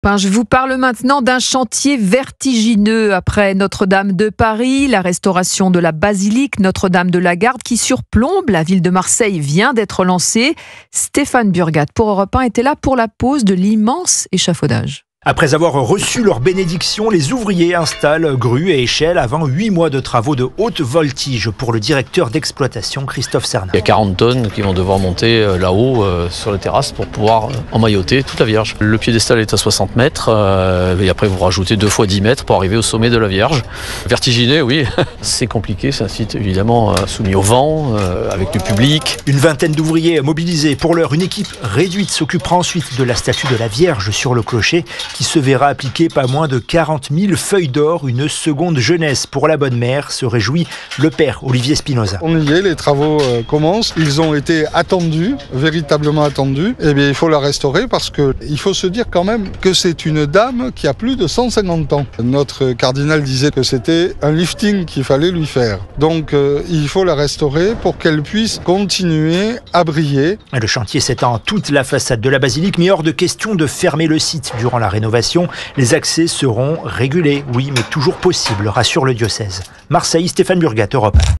Je vous parle maintenant d'un chantier vertigineux après Notre-Dame de Paris, la restauration de la basilique Notre-Dame de la Garde qui surplombe la ville de Marseille vient d'être lancée. Stéphane Burgat pour Europe 1 était là pour la pose de l'immense échafaudage. Après avoir reçu leur bénédiction, les ouvriers installent grues et échelles avant 8 mois de travaux de haute voltige pour le directeur d'exploitation Christophe Sernin. Il y a 40 tonnes qui vont devoir monter là-haut sur la terrasse pour pouvoir emmailloter toute la Vierge. Le piédestal est à 60 mètres et après vous rajoutez 2 fois 10 mètres pour arriver au sommet de la Vierge. Vertigineux, oui, c'est compliqué, c'est un site évidemment soumis au vent, avec du public. Une vingtaine d'ouvriers mobilisés. Pour l'heure, une équipe réduite s'occupera ensuite de la statue de la Vierge sur le clocher qui se verra appliquer pas moins de 40 000 feuilles d'or, une seconde jeunesse pour la bonne mère, se réjouit le père Olivier Spinoza. On y est, les travaux commencent, ils ont été attendus, véritablement attendus. Eh bien, il faut la restaurer parce qu'il faut se dire quand même que c'est une dame qui a plus de 150 ans. Notre cardinal disait que c'était un lifting qu'il fallait lui faire. Donc il faut la restaurer pour qu'elle puisse continuer à briller. Le chantier s'étend toute la façade de la basilique, mais hors de question de fermer le site durant la rénovation. Les accès seront régulés, oui, mais toujours possible, rassure le diocèse. Marseille, Stéphane Burgat, Europe 1.